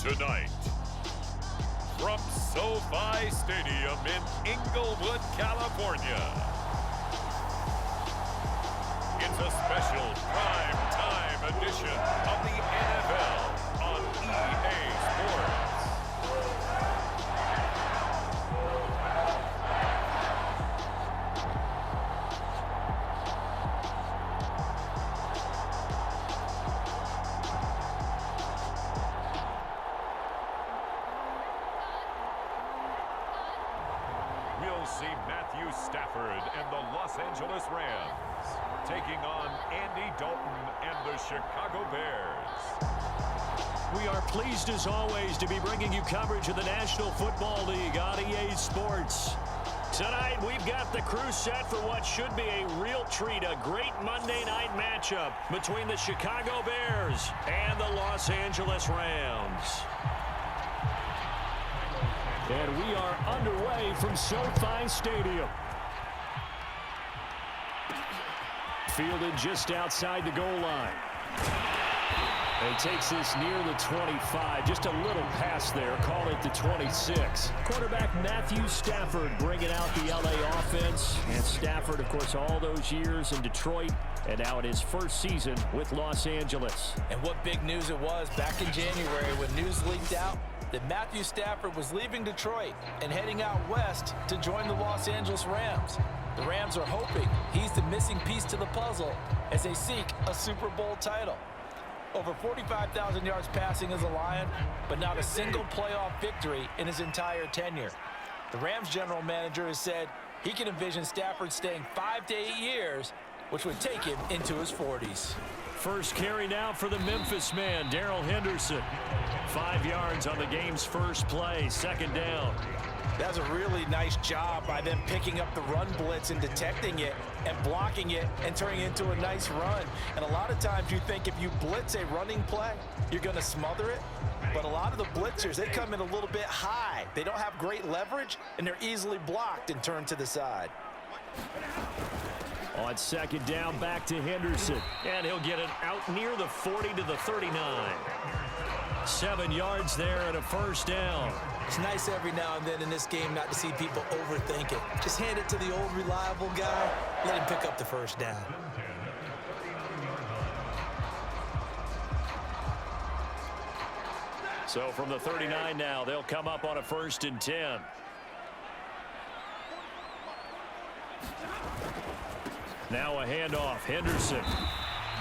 Tonight, from SoFi Stadium in Inglewood, California, it's a special prime time edition of the NFL on EA Sports. We'll see Matthew Stafford and the Los Angeles Rams taking on Andy Dalton and the Chicago Bears. We are pleased as always to be bringing you coverage of the National Football League on EA Sports. Tonight we've got the crew set for what should be a real treat, a great Monday night matchup between the Chicago Bears and the Los Angeles Rams. And we are underway from SoFi Stadium. Fielded just outside the goal line. And he takes this near the 25. Just a little pass there. Call it the 26. Quarterback Matthew Stafford bringing out the LA offense. And Stafford, of course, all those years in Detroit. And now in his first season with Los Angeles. And what big news it was back in January when news leaked out that Matthew Stafford was leaving Detroit and heading out west to join the Los Angeles Rams. The Rams are hoping he's the missing piece to the puzzle as they seek a Super Bowl title. Over 45,000 yards passing as a Lion, but not a single playoff victory in his entire tenure. The Rams general manager has said he can envision Stafford staying 5 to 8 years, which would take him into his 40s. First carry now for the Memphis man, Darrell Henderson. 5 yards on the game's first play, second down. That was a really nice job by them picking up the run blitz and detecting it and blocking it and turning it into a nice run. And a lot of times you think if you blitz a running play, you're going to smother it. But a lot of the blitzers, they come in a little bit high. They don't have great leverage, and they're easily blocked and turned to the side. On second down, back to Henderson. And he'll get it out near the 40 to the 39. 7 yards there and a first down. It's nice every now and then in this game not to see people overthink it. Just hand it to the old reliable guy. Let him pick up the first down. So from the 39 now, they'll come up on a 1st and 10. Now a handoff, Henderson.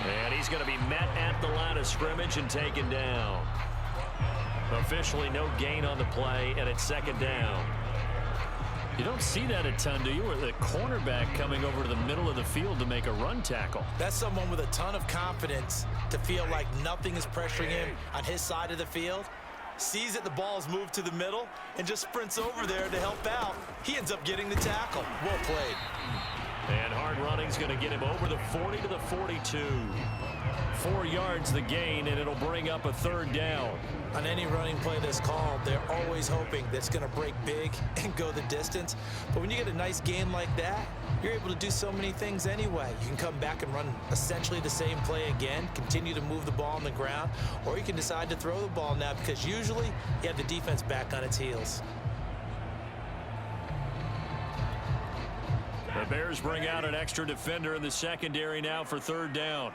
And he's going to be met at the line of scrimmage and taken down. Officially no gain on the play, and it's second down. You don't see that a ton, do you? Or the cornerback coming over to the middle of the field to make a run tackle. That's someone with a ton of confidence to feel like nothing is pressuring him on his side of the field. Sees that the ball is moved to the middle and just sprints over there to help out. He ends up getting the tackle. Well played. And hard running's going to get him over the 40 to the 42. 4 yards the gain, and it'll bring up a third down. On any running play that's called, they're always hoping that's going to break big and go the distance. But when you get a nice gain like that, you're able to do so many things anyway. You can come back and run essentially the same play again, continue to move the ball on the ground, or you can decide to throw the ball now because usually you have the defense back on its heels. The Bears bring out an extra defender in the secondary now for third down.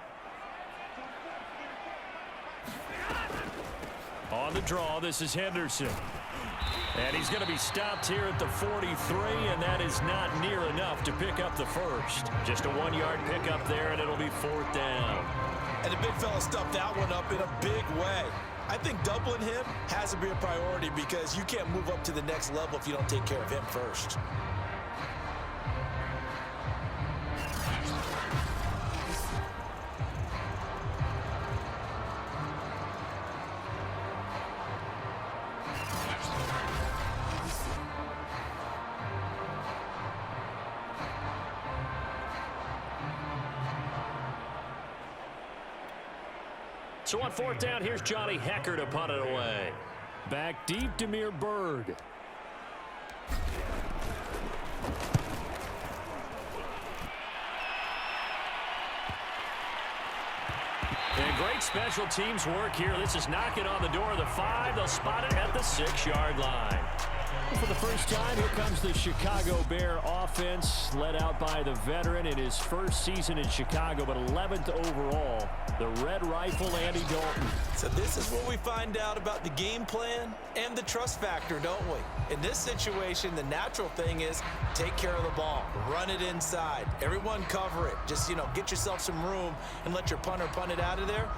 On the draw, this is Henderson. And he's going to be stopped here at the 43, and that is not near enough to pick up the first. Just a 1-yard pickup there, and it'll be fourth down. And the big fella stuffed that one up in a big way. I think doubling him has to be a priority because you can't move up to the next level if you don't take care of him first. So on fourth down, here's Johnny Hecker to punt it away. Back deep, Damiere Byrd. And great special teams work here. This is knocking on the door of the 5. They'll spot it at the 6-yard line. For the first time, here comes the Chicago Bear offense, led out by the veteran in his first season in Chicago, but 11th overall, the Red Rifle, Andy Dalton. So this is what we find out about the game plan and the trust factor, don't we? In this situation, the natural thing is take care of the ball, run it inside, everyone cover it. Just, get yourself some room and let your punter punt it out of there.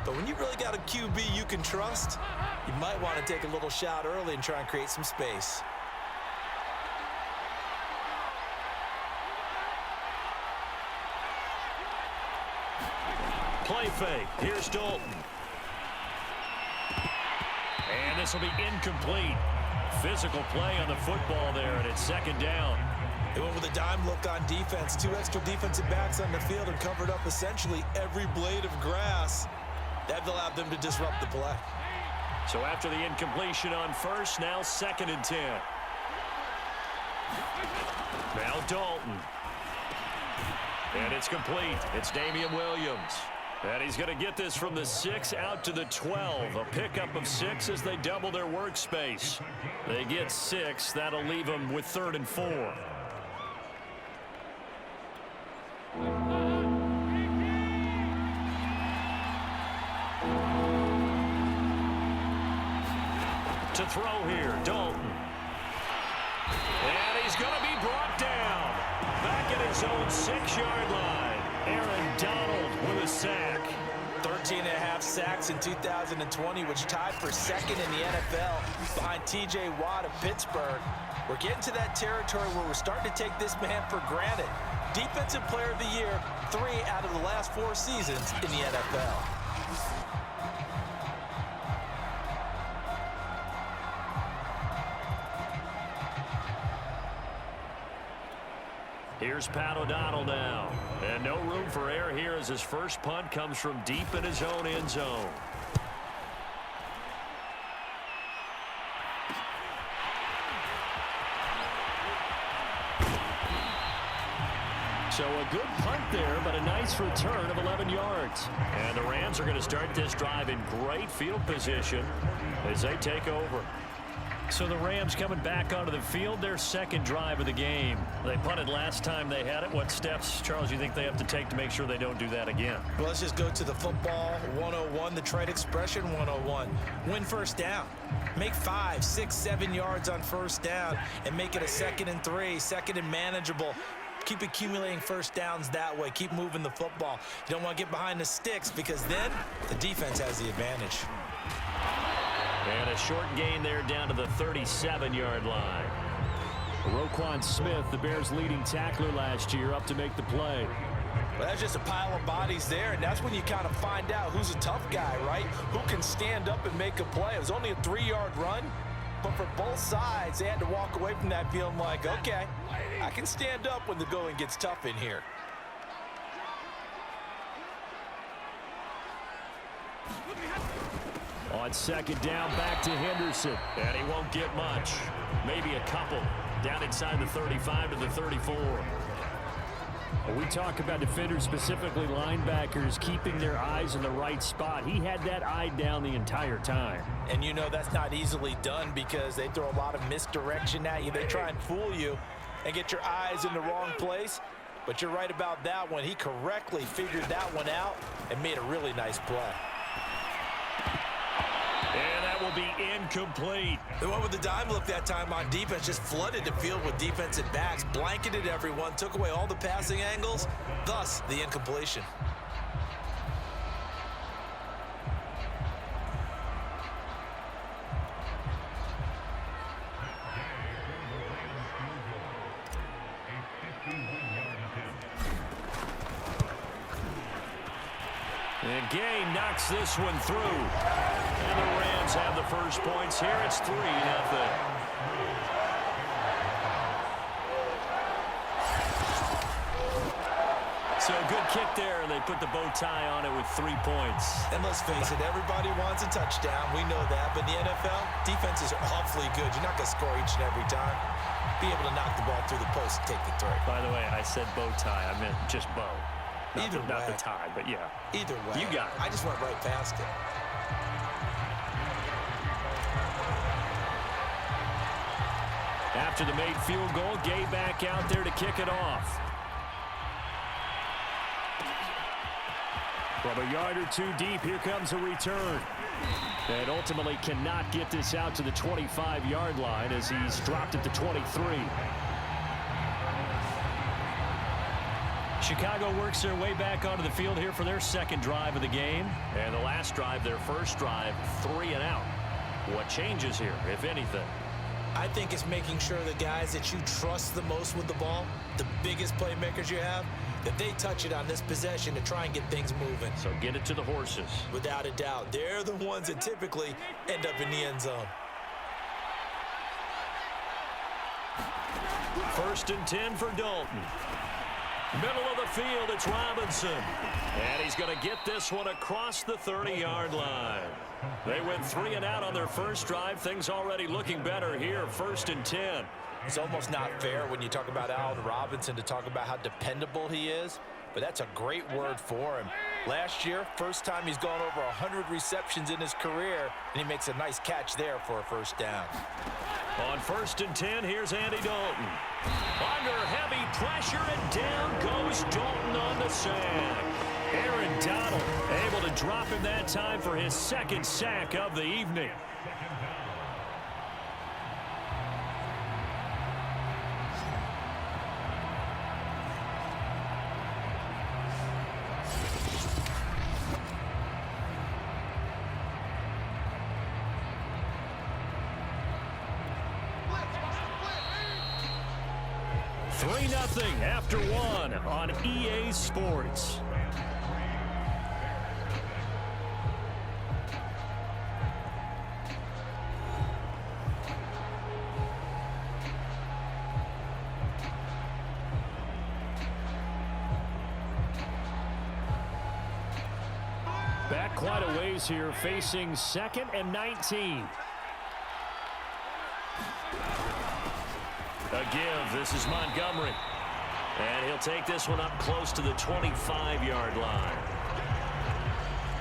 But when you really got a QB you can trust, you might want to take a little shot early and try and create some space. Play fake. Here's Dalton. And this will be incomplete. Physical play on the football there, and it's second down. They went with a dime look on defense. 2 extra defensive backs on the field and covered up essentially every blade of grass. That allowed them to disrupt the play. So after the incompletion on first, now 2nd and 10. Now Dalton. And it's complete. It's Damian Williams. And he's going to get this from the 6 out to the 12. A pickup of 6 as they double their workspace. They get 6. That'll leave them with 3rd and 4. To throw here, Dalton. And he's going to be brought down. Back at his own 6-yard line. Aaron Donald with a sack. 13.5 sacks in 2020, which tied for 2nd in the NFL behind T.J. Watt of Pittsburgh. We're getting to that territory where we're starting to take this man for granted. Defensive Player of the Year, 3 out of the last 4 seasons in the NFL. Here's Pat O'Donnell now. And no room for error here as his first punt comes from deep in his own end zone. So a good punt there, but a nice return of 11 yards. And the Rams are going to start this drive in great field position as they take over. So the Rams coming back onto the field, their 2nd drive of the game. They punted last time they had it. What steps, Charles, you think they have to take to make sure they don't do that again? Well, let's just go to the football 101, the trade expression 101. Win first down. Make 5, 6, 7 yards on first down and make it a 2nd and 3, 2nd and manageable. Keep accumulating first downs that way. Keep moving the football. You don't want to get behind the sticks because then the defense has the advantage. And a short gain there down to the 37-yard line. Roquan Smith, the Bears' leading tackler last year, up to make the play. Well, that's just a pile of bodies there, and that's when you kind of find out who's a tough guy, right? Who can stand up and make a play. It was only a 3-yard run, but for both sides, they had to walk away from that feeling like, okay, I can stand up when the going gets tough in here. On 2nd down, back to Henderson. And he won't get much. Maybe a couple. Down inside the 35 to the 34. We talk about defenders, specifically linebackers, keeping their eyes in the right spot. He had that eye down the entire time. And you know that's not easily done because they throw a lot of misdirection at you. They try and fool you and get your eyes in the wrong place. But you're right about that one. He correctly figured that one out and made a really nice play. And that will be incomplete. The one with the dime look that time on defense just flooded the field with defensive backs, blanketed everyone, took away all the passing angles, thus the incompletion. And Gay knocks this one through. And the Rams have the first points here. It's 3-0. So good kick there, and they put the bow tie on it with 3 points. And let's face it, everybody wants a touchdown. We know that. But in the NFL, defenses are awfully good. You're not going to score each and every time. Be able to knock the ball through the post and take the 3. By the way, I said bow tie. I meant just bow. Not the tie, but yeah. Either way. You got it. I just went right past it. After the made field goal, Gay back out there to kick it off. From a yard or two deep, here comes a return. And ultimately cannot get this out to the 25-yard line as he's dropped at the 23. Chicago works their way back onto the field here for their second drive of the game. And the last drive, their first drive, 3 and out. What changes here, if anything? I think it's making sure the guys that you trust the most with the ball, the biggest playmakers you have, that they touch it on this possession to try and get things moving. So get it to the horses. Without a doubt. They're the ones that typically end up in the end zone. 1st and 10 for Dalton. Middle of the field, it's Robinson. And he's going to get this one across the 30-yard line. They went 3 and out on their first drive. Things already looking better here. 1st and 10. It's almost not fair when you talk about Allen Robinson to talk about how dependable he is, but that's a great word for him. Last year, first time he's gone over 100 receptions in his career, and he makes a nice catch there for a first down. On 1st and 10, here's Andy Dalton. Under heavy pressure, and down goes Dalton on the sack. Aaron Donald able to drop him that time for his second sack of the evening. Nothing after 1 on EA Sports. Back quite a ways here, facing 2nd and 19. A give. This is Montgomery. And he'll take this one up close to the 25-yard line.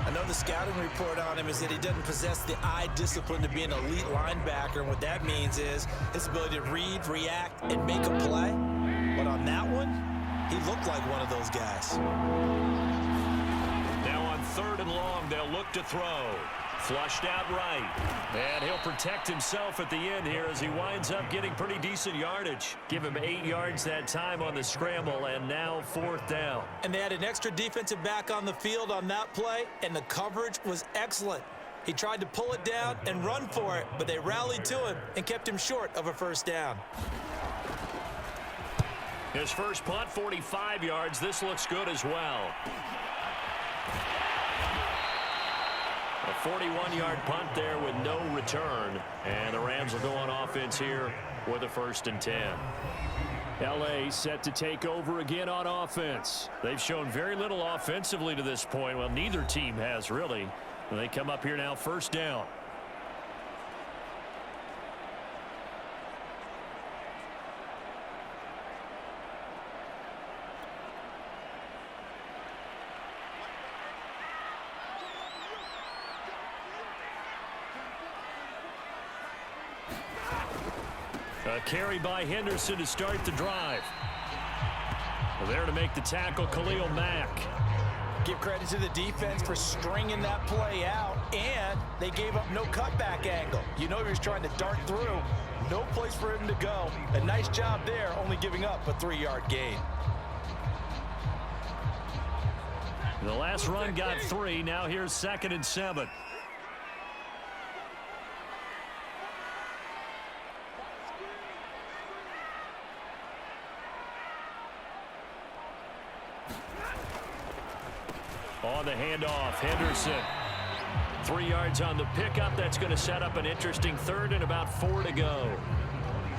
I know the scouting report on him is that he doesn't possess the eye discipline to be an elite linebacker. And what that means is his ability to read, react, and make a play. But on that one, he looked like one of those guys. Now on 3rd and long, they'll look to throw. Flushed out right. And he'll protect himself at the end here as he winds up getting pretty decent yardage. Give him 8 yards that time on the scramble, and now 4th down. And they had an extra defensive back on the field on that play, and the coverage was excellent. He tried to pull it down and run for it, but they rallied to him and kept him short of a first down. His first punt, 45 yards. This looks good as well. A 41-yard punt there with no return. And the Rams will go on offense here with a 1st and 10. L.A. set to take over again on offense. They've shown very little offensively to this point. Well, neither team has really. And they come up here now 1st down. A carry by Henderson to start the drive. There to make the tackle, Khalil Mack. Give credit to the defense for stringing that play out, and they gave up no cutback angle. You know he was trying to dart through. No place for him to go. A nice job there, only giving up a 3-yard gain. The last run got 3. Now here's 2nd and 7. On the handoff, Henderson. 3 yards on the pickup. That's going to set up an interesting 3rd and about 4 to go.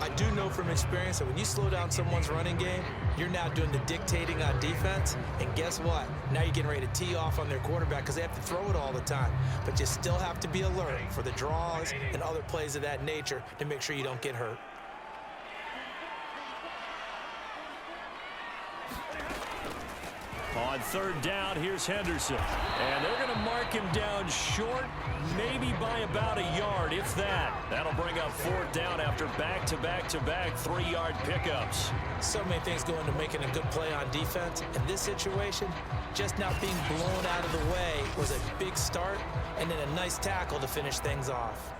I do know from experience that when you slow down someone's running game, you're now doing the dictating on defense. And guess what? Now you're getting ready to tee off on their quarterback because they have to throw it all the time. But you still have to be alert for the draws and other plays of that nature to make sure you don't get hurt. On third down, here's Henderson. And they're going to mark him down short, maybe by about a yard, if that. That'll bring up fourth down after back-to-back-to-back 3-yard pickups. So many things go into making a good play on defense. In this situation, just not being blown out of the way was a big start, and then a nice tackle to finish things off.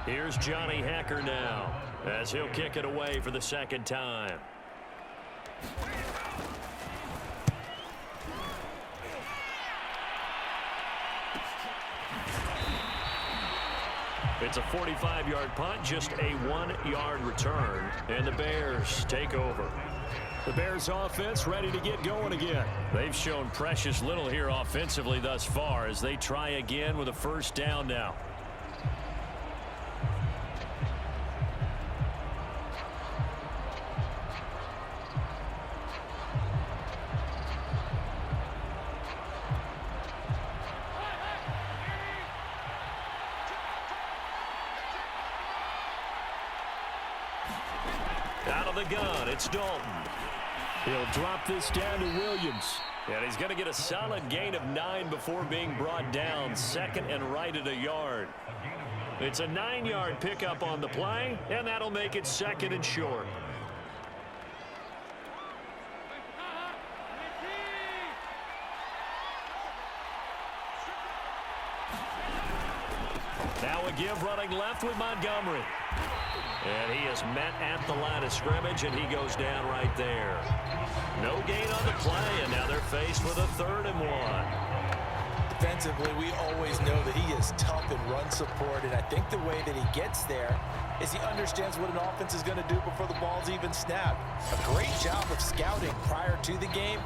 Here's Johnny Hacker now, as he'll kick it away for the second time. It's a 45-yard punt, just a 1-yard return, and the Bears take over. The Bears offense ready to get going again. They've shown precious little here offensively thus far as they try again with a first down now. Out of the gun, it's Dalton. He'll drop this down to Williams. And he's going to get a solid gain of 9 before being brought down. Second and right at a yard. It's a 9-yard pickup on the play, and that'll make it second and short. Now a give running left with Montgomery. And he is met at the line of scrimmage, and he goes down right there. No gain on the play, and now they're faced with a 3rd and 1. Defensively, we always know that he is tough in run support, and I think the way that he gets there is he understands what an offense is going to do before the ball's even snapped. A great job of scouting prior to the game,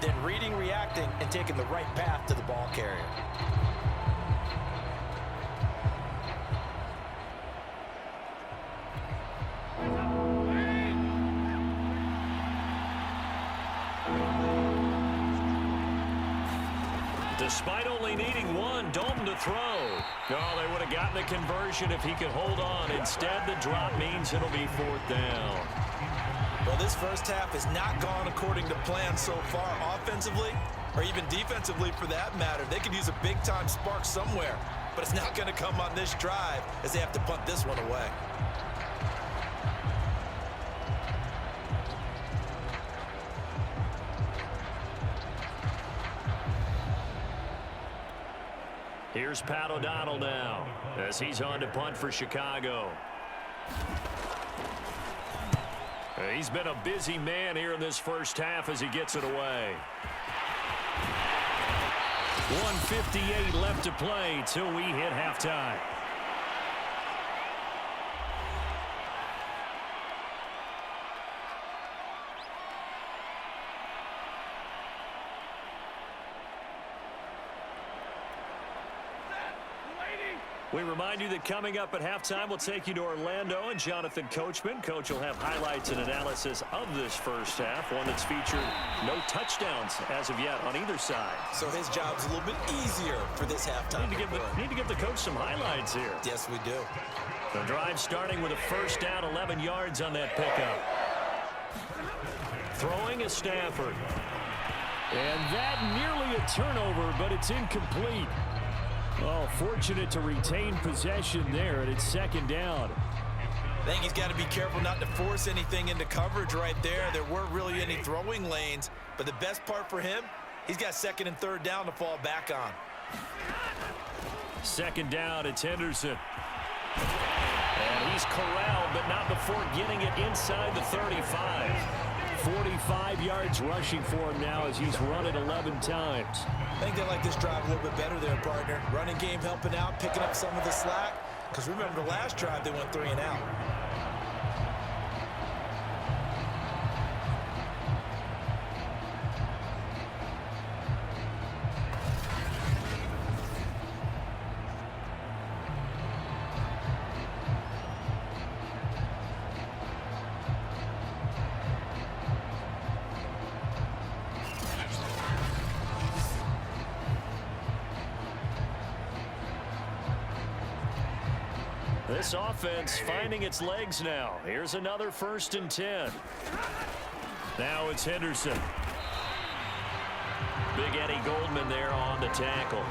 then reading, reacting, and taking the right path to the ball carrier. Despite only needing one, Dalton to throw. Oh, they would have gotten the conversion if he could hold on. Instead, the drop means it'll be 4th down. Well, this first half has not gone according to plan so far offensively, or even defensively for that matter. They could use a big-time spark somewhere, but it's not going to come on this drive as they have to punt this one away. Here's Pat O'Donnell now as he's on to punt for Chicago. He's been a busy man here in this first half as he gets it away. 1:58 left to play till we hit halftime. We remind you that coming up at halftime, we'll take you to Orlando and Jonathan Coachman. Coach will have highlights and analysis of this first half, one that's featured no touchdowns as of yet on either side. So his job's a little bit easier for this halftime. Need to give the coach some highlights here. Yes, we do. The drive starting with a first down, 11 yards on that pickup. Throwing is Stafford. And that nearly a turnover, but it's incomplete. Oh, fortunate to retain possession there, and it's second down. I think he's got to be careful not to force anything into coverage right there. There weren't really any throwing lanes, but the best part for him, he's got 2nd and 3rd down to fall back on. Second down, it's Henderson. And he's corralled, but not before getting it inside the 35. 45 yards rushing for him now as he's run it 11 times. I think they like this drive a little bit better there, partner. Running game helping out, picking up some of the slack. Because remember, the last drive they went 3 and out. This offense finding its legs now. Here's another 1st and 10. Now it's Henderson. Big Eddie Goldman there on the tackle.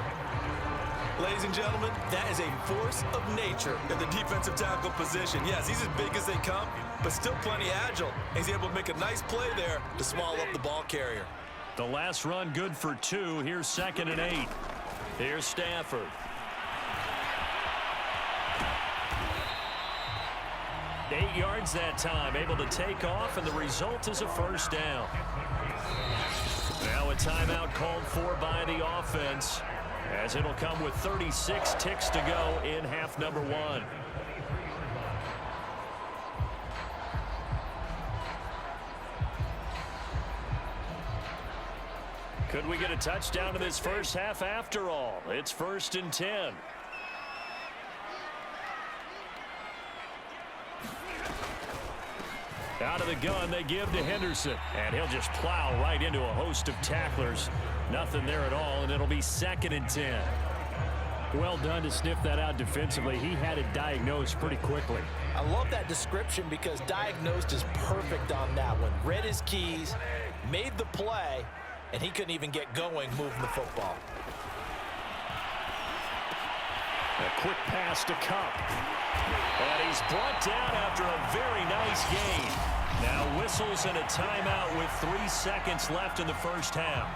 Ladies and gentlemen, that is a force of nature in the defensive tackle position. Yes, he's as big as they come, but still plenty agile. He's able to make a nice play there to swallow up the ball carrier. The last run good for 2. Here's 2nd and 8. Here's Stafford. Eight yards that time, able to take off, and the result is a 1st down. Now a timeout called for by the offense, as it'll come with 36 ticks to go in half number 1. Could we get a touchdown in this first half after all? It's 1st and 10. Out of the gun, they give to Henderson. And he'll just plow right into a host of tacklers. Nothing there at all, and it'll be 2nd and 10. Well done to sniff that out defensively. He had it diagnosed pretty quickly. I love that description because diagnosed is perfect on that one. Read his keys, made the play, and he couldn't even get going moving the football. A quick pass to Cup. And he's brought down after a very nice gain. Now whistles and a timeout with 3 seconds left in the first half.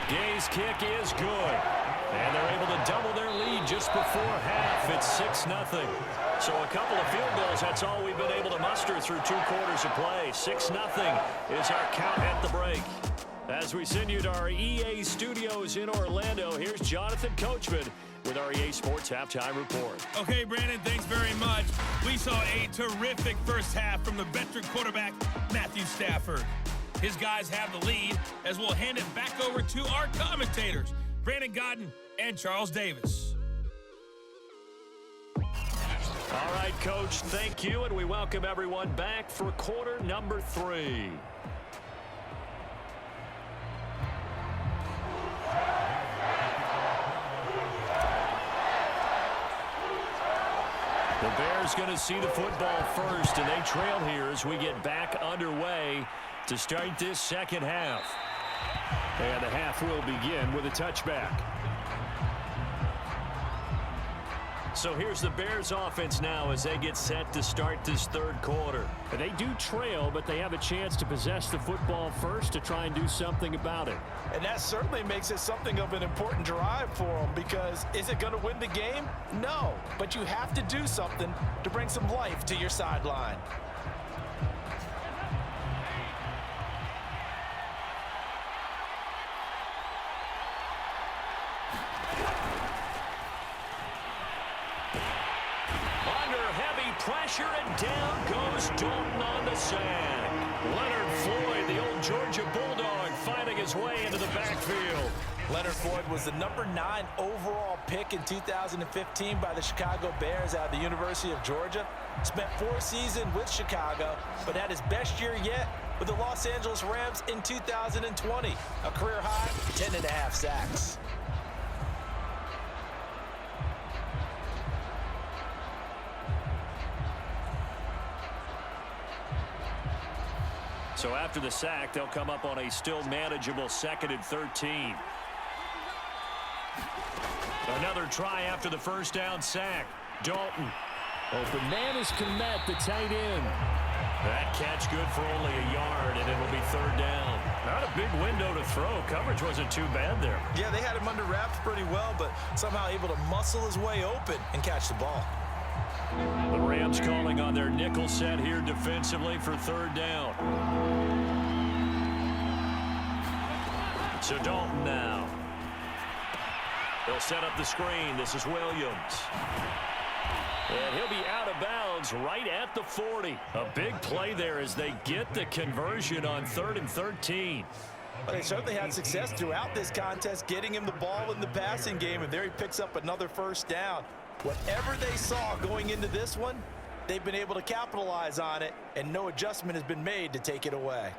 Gay's kick is good. And they're able to double their lead just before half. It's 6-0. So a couple of field goals, that's all we've been able to muster through 2 quarters of play. 6-0 is our count at the break. As we send you to our EA studios in Orlando, here's Jonathan Coachman with our EA Sports Halftime Report. Okay, Brandon, thanks very much. We saw a terrific first half from the veteran quarterback, Matthew Stafford. His guys have the lead as we'll hand it back over to our commentators, Brandon Godden and Charles Davis. All right, Coach, thank you, and we welcome everyone back for quarter number 3. The Bears going to see the football first, and they trail here as we get back underway to start this second half. And the half will begin with a touchback. So here's the Bears offense now as they get set to start this third quarter. And they do trail, but they have a chance to possess the football first to try and do something about it. And that certainly makes it something of an important drive for them, because is it going to win the game? No, but you have to do something to bring some life to your sideline. Pressure, and down goes Dalton on the sack. Leonard Floyd, the old Georgia Bulldog, finding his way into the backfield. Leonard Floyd was the number 9 overall pick in 2015 by the Chicago Bears out of the University of Georgia. Spent 4 seasons with Chicago, but had his best year yet with the Los Angeles Rams in 2020. A career high, 10.5 sacks. So after the sack, they'll come up on a still manageable 2nd and 13. Another try after the first down sack. Dalton. Open man is Kmet, the tight end. That catch good for only a yard, and it'll be 3rd down. Not a big window to throw. Coverage wasn't too bad there. Yeah, they had him under wraps pretty well, but somehow able to muscle his way open and catch the ball. The Rams calling on their nickel set here defensively for 3rd down. So Dalton now. They'll set up the screen. This is Williams. And he'll be out of bounds right at the 40. A big play there as they get the conversion on 3rd and 13. Well, they certainly had success throughout this contest, getting him the ball in the passing game, and there he picks up another first down. Whatever they saw going into this one, they've been able to capitalize on it, and no adjustment has been made to take it away.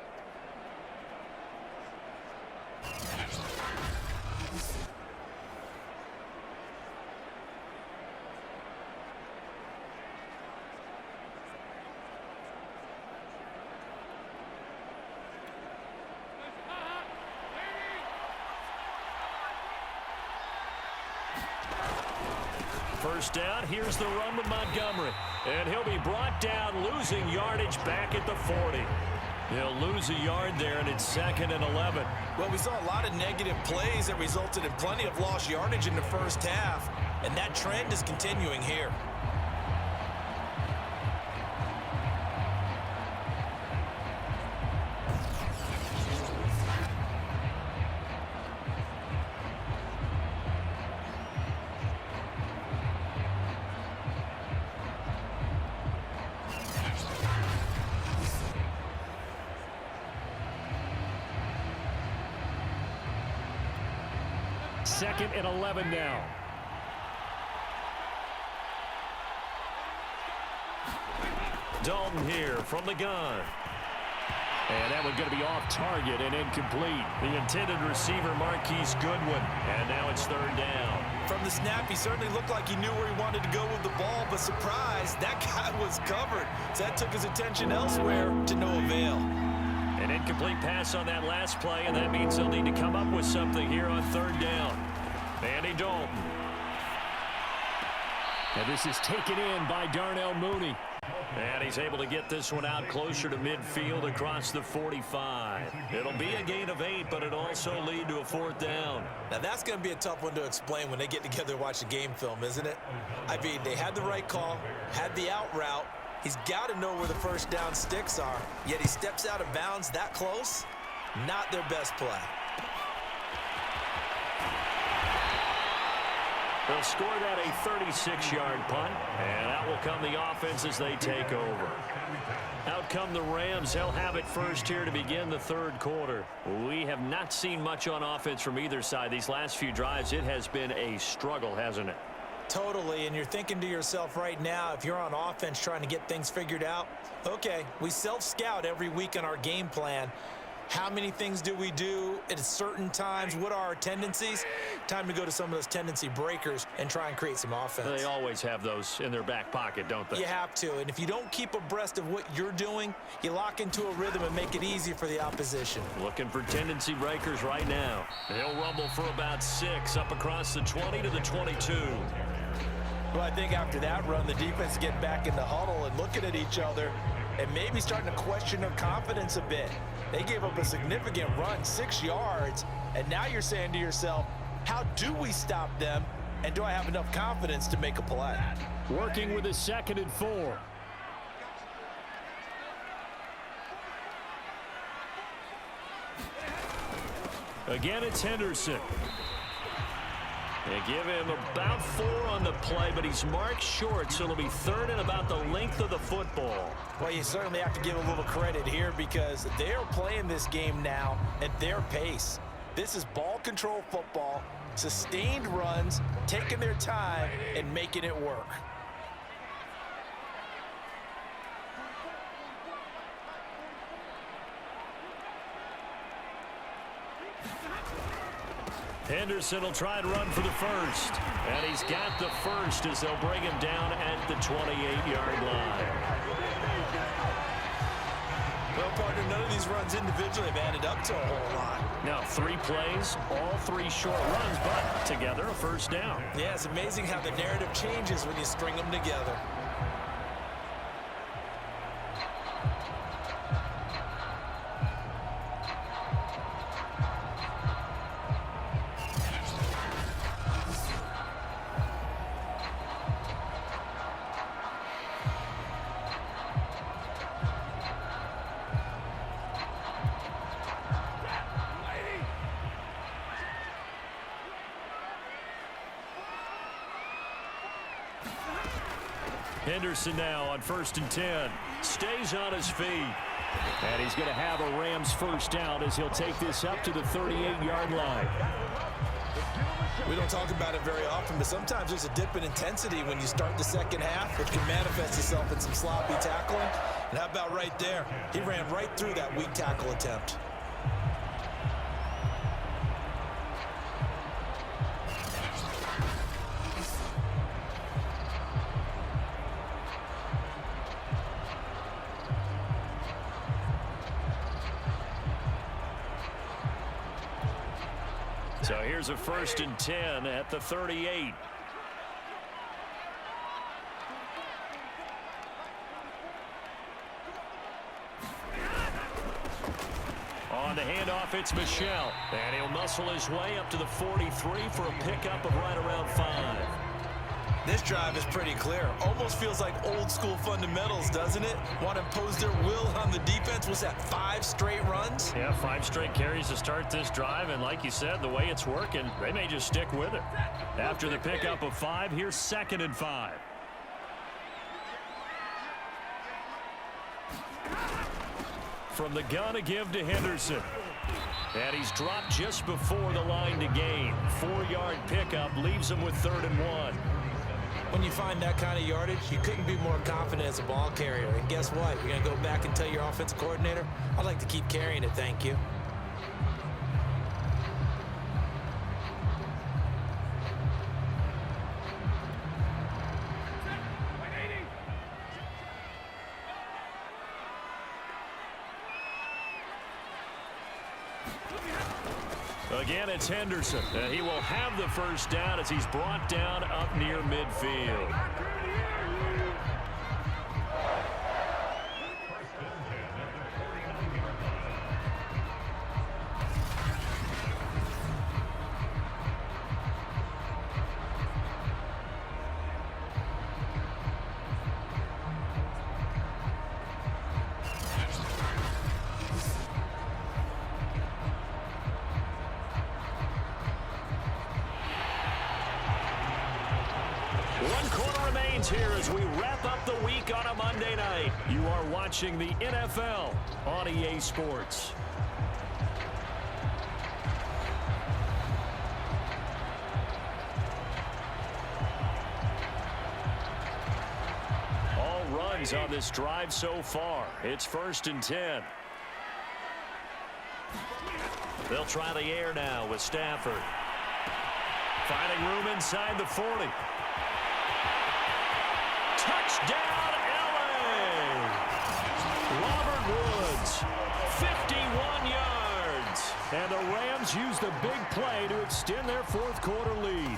First down, here's the run with Montgomery. And he'll be brought down, losing yardage back at the 40. He'll lose a yard there, and it's 2nd and 11. Well, we saw a lot of negative plays that resulted in plenty of lost yardage in the first half, and that trend is continuing here. Second and 11 now. Dalton here from the gun. And that one's going to be off target and incomplete. The intended receiver, Marquise Goodwin. And now it's 3rd down. From the snap, he certainly looked like he knew where he wanted to go with the ball, but surprise, that guy was covered. So that took his attention elsewhere to no avail. An incomplete pass on that last play, and that means they'll need to come up with something here on 3rd down. Andy Dalton. And this is taken in by Darnell Mooney. And he's able to get this one out closer to midfield across the 45. It'll be a gain of 8, but it'll also lead to a 4th down. Now, that's going to be a tough one to explain when they get together and watch the game film, isn't it? I mean, they had the right call, had the out route. He's got to know where the first down sticks are, yet he steps out of bounds that close. Not their best play. They'll score that a 36-yard punt, and out will come the offense as they take over. Out come the Rams. They'll have it first here to begin the 3rd quarter. We have not seen much on offense from either side. These last few drives, it has been a struggle, hasn't it? Totally, and you're thinking to yourself right now, if you're on offense trying to get things figured out, okay, we self-scout every week on our game plan. How many things do we do at certain times? What are our tendencies? Time to go to some of those tendency breakers and try and create some offense. They always have those in their back pocket, don't they? You have to, and if you don't keep abreast of what you're doing, you lock into a rhythm and make it easy for the opposition. Looking for tendency breakers right now. He'll rumble for about 6 up across the 20 to the 22. Well, I think after that run, the defense get back in the huddle and looking at each other and maybe starting to question their confidence a bit. They gave up a significant run, 6 yards, and now you're saying to yourself, how do we stop them, and do I have enough confidence to make a play? Working with a 2nd and 4. Again, it's Henderson. They give him about 4 on the play, but he's marked short, so it'll be 3rd and about the length of the football. Well, you certainly have to give a little credit here because they're playing this game now at their pace. This is ball control football, sustained runs, taking their time and making it work. Henderson will try and run for the first. And he's got the first as they'll bring him down at the 28-yard line. Well, partner, none of these runs individually have added up to a whole lot. Now, 3 plays, all 3 short runs, but together a first down. Yeah, it's amazing how the narrative changes when you string them together. Henderson now on 1st and 10. Stays on his feet. And he's going to have a Rams first down as he'll take this up to the 38-yard line. We don't talk about it very often, but sometimes there's a dip in intensity when you start the second half, which can manifest itself in some sloppy tackling. And how about right there? He ran right through that weak tackle attempt. So here's a 1st and 10 at the 38. On the handoff, it's Michel. And he'll muscle his way up to the 43 for a pickup of right around 5. This drive is pretty clear. Almost feels like old school fundamentals, doesn't it? Want to impose their will on the defense. Was that 5 straight runs? Yeah, 5 straight carries to start this drive. And like you said, the way it's working, they may just stick with it. After the pickup of 5, here's 2nd and 5. From the gun, a give to Henderson. And he's dropped just before the line to gain. 4-yard pickup leaves him with 3rd and 1. When you find that kind of yardage, you couldn't be more confident as a ball carrier. And guess what? You're going to go back and tell your offensive coordinator, I'd like to keep carrying it, thank you. Again, it's Henderson. He will have the first down as he's brought down up near midfield. Here as we wrap up the week on a Monday night. You are watching the NFL on EA Sports. All runs on this drive so far. It's 1st and 10. They'll try the air now with Stafford. Finding room inside the 40. Touchdown, L.A. Robert Woods, 51 yards. And the Rams use the big play to extend their 4th quarter lead.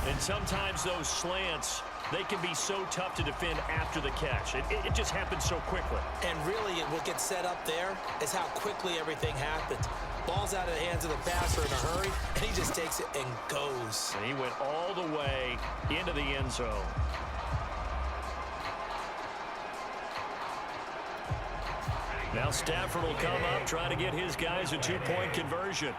And sometimes those slants, they can be so tough to defend after the catch. It just happens so quickly. And really, what gets set up there is how quickly everything happens. Ball's out of the hands of the passer in a hurry, and he just takes it and goes. And he went all the way into the end zone. Now Stafford will come up, trying to get his guys a 2-point conversion.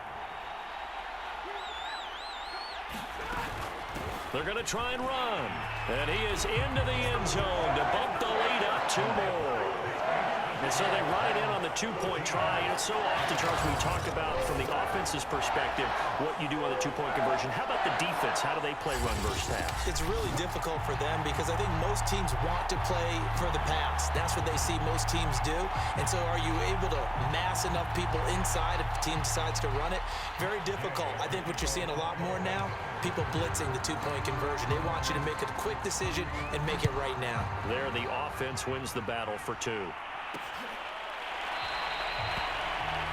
They're going to try and run. And he is into the end zone to bump the lead up 2 more. And so they run it in on the 2-point try. And it's so often, Charles, we talk about from the offense's perspective what you do on the 2-point conversion. How about the defense? How do they play run versus pass? It's really difficult for them because I think most teams want to play for the pass. That's what they see most teams do. And so are you able to mass enough people inside if the team decides to run it? Very difficult. I think what you're seeing a lot more now, people blitzing the 2-point conversion. They want you to make a quick decision and make it right now. There, the offense wins the battle for 2.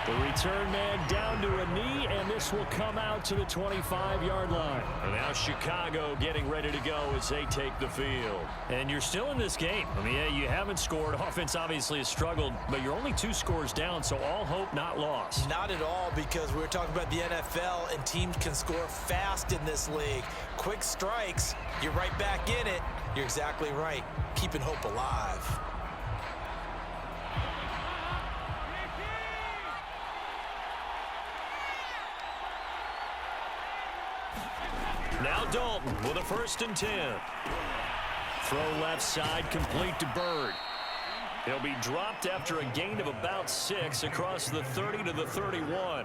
The return man down to a knee, and this will come out to the 25-yard line. And now Chicago getting ready to go as they take the field. And you're still in this game. I mean, yeah, you haven't scored. Offense obviously has struggled, but you're only 2 scores down, so all hope not lost. Not at all, because we're talking about the NFL, and teams can score fast in this league. Quick strikes, you're right back in it. You're exactly right. Keeping hope alive. Now Dalton with a 1st and 10. Throw left side, complete to Bird. He'll be dropped after a gain of about 6 across the 30 to the 31.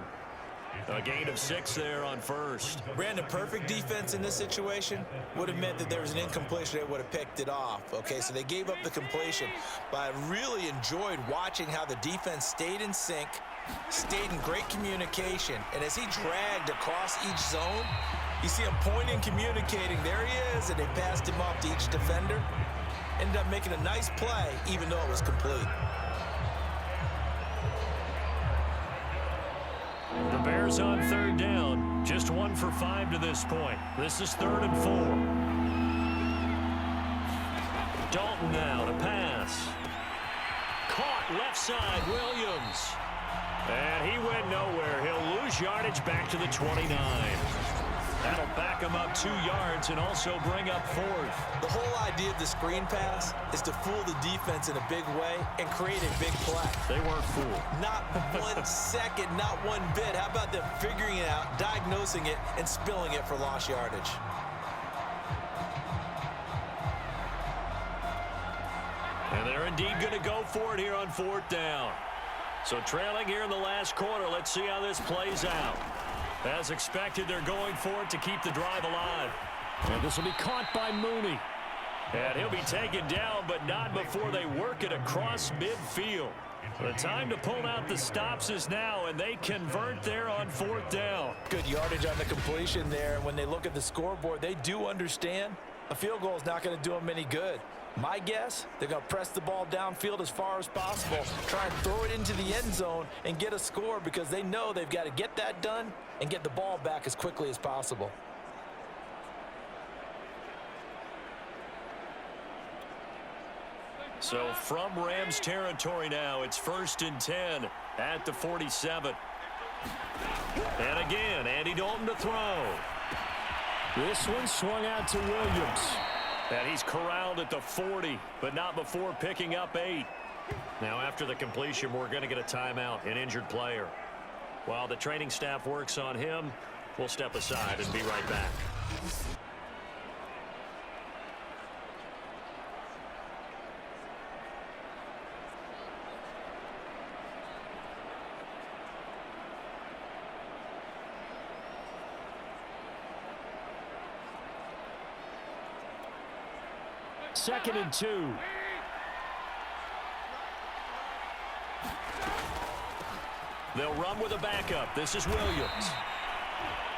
A gain of 6 there on first. Brandon, perfect defense in this situation would have meant that there was an incompletion. They would have picked it off. Okay, so they gave up the completion. But I really enjoyed watching how the defense stayed in sync, stayed in great communication. And as he dragged across each zone, you see him pointing, communicating. There he is, and they passed him off to each defender. Ended up making a nice play, even though it was complete. The Bears on 3rd down. Just 1 for 5 to this point. This is 3rd and 4. Dalton now to pass. Caught left side, Williams. And he went nowhere. He'll lose yardage back to the 29. That'll back him up 2 yards and also bring up 4th. The whole idea of the screen pass is to fool the defense in a big way and create a big play. They weren't fooled. Not 1 second, not 1 bit. How about them figuring it out, diagnosing it, and spilling it for lost yardage? And they're indeed going to go for it here on 4th down. So trailing here in the last quarter, let's see how this plays out. As expected, they're going for it to keep the drive alive. And this will be caught by Mooney. And he'll be taken down, but not before they work it across midfield. The time to pull out the stops is now, and they convert there on 4th down. Good yardage on the completion there. When they look at the scoreboard, they do understand a field goal is not going to do them any good. My guess, they're going to press the ball downfield as far as possible, try and throw it into the end zone and get a score because they know they've got to get that done and get the ball back as quickly as possible. So from Rams territory now, it's 1st and 10 at the 47. And again, Andy Dalton to throw. This one swung out to Williams. And he's corralled at the 40, but not before picking up 8. Now after the completion, we're going to get a timeout, an injured player. While the training staff works on him, we'll step aside and be right back. Second and 2. They'll run with a backup. This is Williams.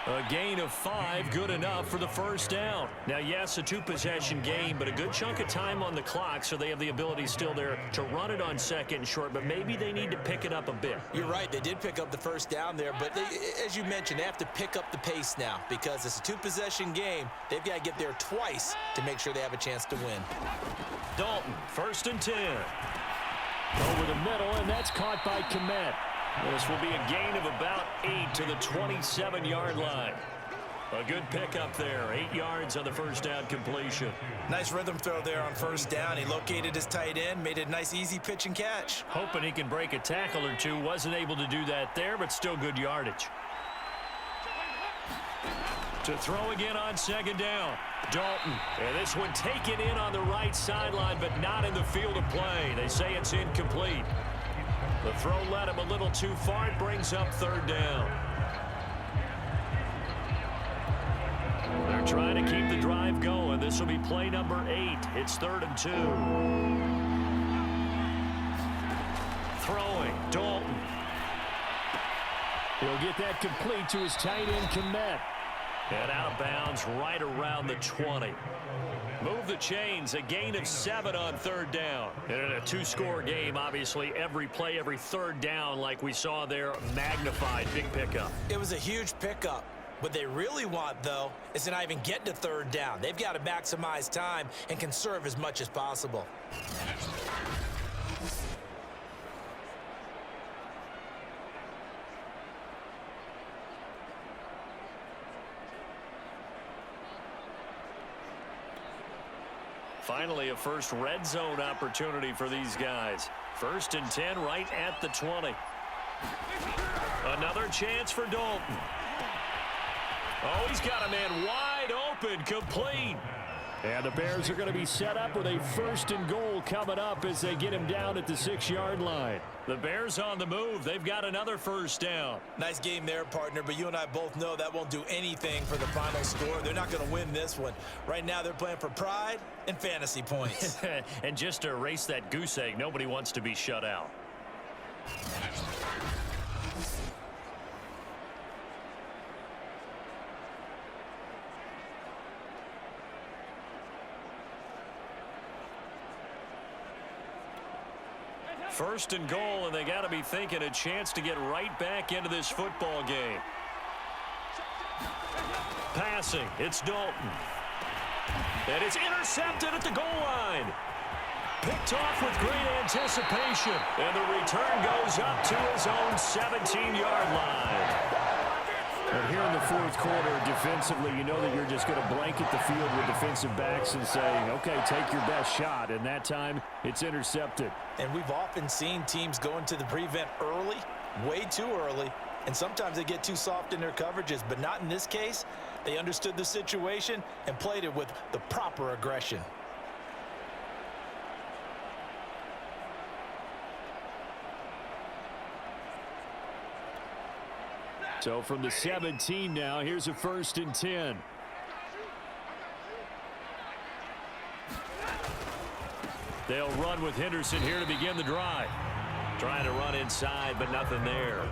A gain of 5, good enough for the 1st down. Now, yes, a 2-possession game, but a good chunk of time on the clock, so they have the ability still there to run it on 2nd and short, but maybe they need to pick it up a bit. You're right. They did pick up the 1st down there, but they, as you mentioned, they have to pick up the pace now because it's a 2-possession game. They've got to get there twice to make sure they have a chance to win. Dalton, 1st and 10. Over the middle, and that's caught by Kmet. This will be a gain of about 8 to the 27-yard line. A good pickup there, 8 yards on the 1st down completion. Nice rhythm throw there on 1st down. He located his tight end, made it a nice, easy pitch and catch. Hoping he can break a tackle or two. Wasn't able to do that there, but still good yardage. To throw again on 2nd down. Dalton. And this one taken in on the right sideline, but not in the field of play. They say it's incomplete. The throw led him a little too far. It brings up 3rd down. They're trying to keep the drive going. This will be play number 8. It's 3rd and 2. Throwing. Dalton. He'll get that complete to his tight end, Kmet. And out of bounds right around the 20. Move the chains, a gain of 7 on 3rd down. And in a 2-score game, obviously, every play, every 3rd down, like we saw there, magnified, big pickup. It was a huge pickup. What they really want, though, is to not even get to 3rd down. They've got to maximize time and conserve as much as possible. Finally, a first red zone opportunity for these guys. 1st and 10 right at the 20. Another chance for Dalton. Oh, he's got a man wide open, complete. And the Bears are going to be set up with a 1st and goal coming up as they get him down at the 6-yard line. The Bears on the move. They've got another 1st down. Nice game there, partner, but you and I both know that won't do anything for the final score. They're not going to win this one. Right now, they're playing for pride and fantasy points. And just to erase that goose egg, nobody wants to be shut out. First and goal, and they got to be thinking a chance to get right back into this football game. Passing, it's Dalton. And it's intercepted at the goal line. Picked off with great anticipation. And the return goes up to his own 17-yard line. But here in the 4th quarter, defensively, you know that you're just going to blanket the field with defensive backs and say, okay, take your best shot. And that time, it's intercepted. And we've often seen teams go into the prevent early, way too early, and sometimes they get too soft in their coverages, but not in this case. They understood the situation and played it with the proper aggression. So from the 17 now, here's a 1st and 10. They'll run with Henderson here to begin the drive. Trying to run inside, but nothing there.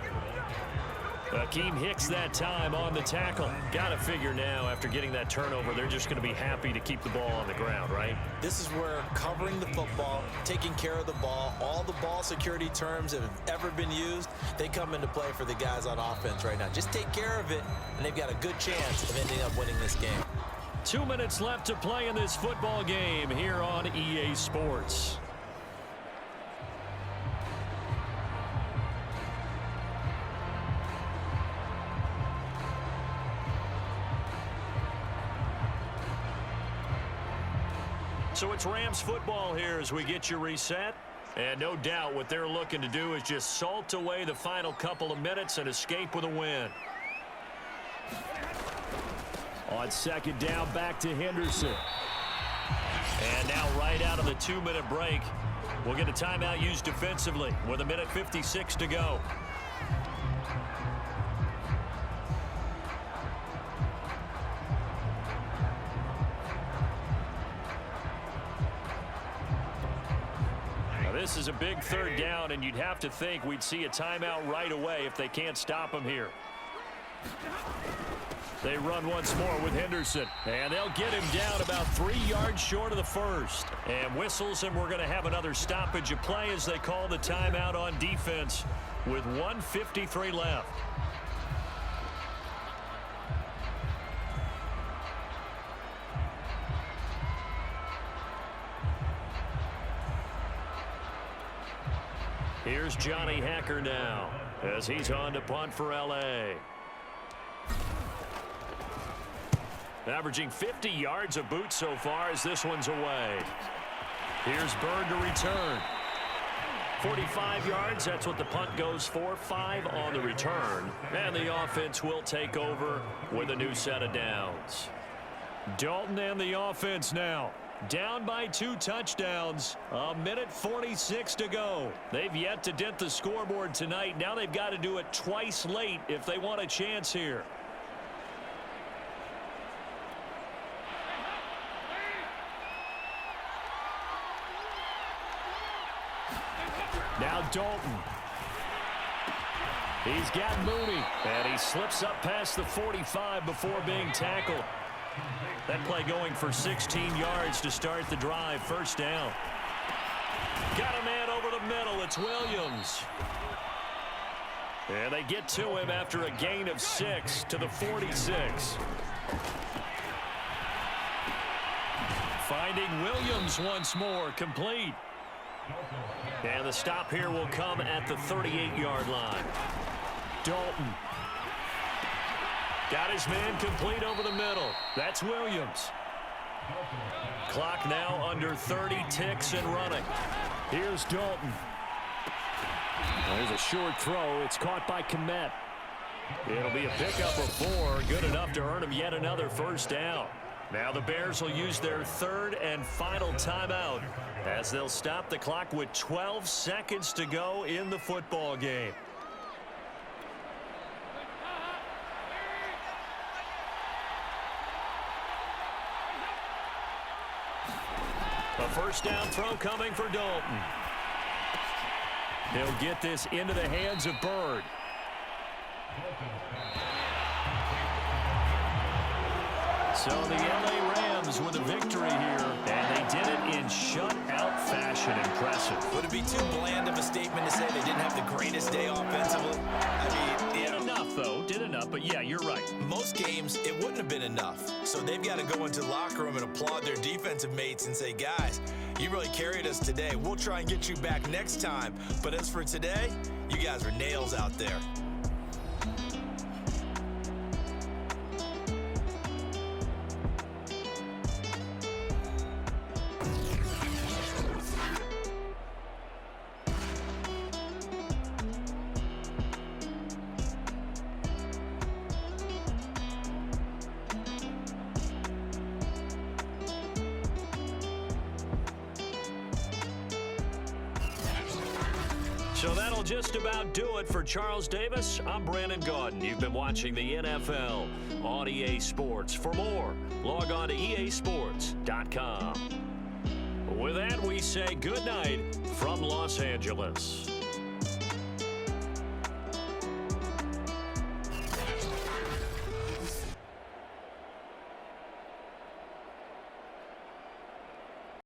Akeem Hicks that time on the tackle. Got to figure now, after getting that turnover, they're just going to be happy to keep the ball on the ground, right? This is where covering the football, taking care of the ball, all the ball security terms that have ever been used, they come into play for the guys on offense right now. Just take care of it, and they've got a good chance of ending up winning this game. 2 minutes left to play in this football game here on EA Sports. So it's Rams football here as we get you reset. And no doubt what they're looking to do is just salt away the final couple of minutes and escape with a win. On 2nd down, back to Henderson. And now right out of the 2-minute break, we'll get a timeout used defensively with 1:56 to go. This is a big 3rd down, and you'd have to think we'd see a timeout right away if they can't stop him here. They run once more with Henderson, and they'll get him down about 3 yards short of the 1st. And whistles, and we're going to have another stoppage of play as they call the timeout on defense with 1:53 left. Here's Johnny Hacker now as he's on to punt for L.A. Averaging 50 yards a boot so far as this one's away. Here's Byrd to return. 45 yards, that's what the punt goes for. 5 on the return. And the offense will take over with a new set of downs. Dalton and the offense now. Down by 2 touchdowns. 1:46 to go. They've yet to dent the scoreboard tonight. Now they've got to do it twice late if they want a chance here. Now Dalton. He's got Mooney. And he slips up past the 45 before being tackled. That play going for 16 yards to start the drive. 1st down. Got a man over the middle. It's Williams. And they get to him after a gain of 6 to the 46. Finding Williams once more, complete. And the stop here will come at the 38-yard line. Dalton. Got his man complete over the middle. That's Williams. Clock now under 30 ticks and running. Here's Dalton. There's a short throw. It's caught by Kmet. It'll be a pickup of 4. Good enough to earn him yet another 1st down. Now the Bears will use their third and final timeout as they'll stop the clock with 12 seconds to go in the football game. A first down throw coming for Dalton. He'll get this into the hands of Bird. So the LA Rams with a victory here, and they did it in shutout fashion. Impressive. Would it be too bland of a statement to say they didn't have the greatest day offensively? I mean, did enough, though. Did enough, but yeah, you're right. Most games, it wouldn't have been enough. So they've got to go into the locker room and applaud their defensive mates and say, guys, you really carried us today. We'll try and get you back next time. But as for today, you guys were nails out there. So that'll just about do it for Charles Davis. I'm Brandon Gaudin. You've been watching the NFL on EA Sports. For more, log on to easports.com. With that, we say good night from Los Angeles.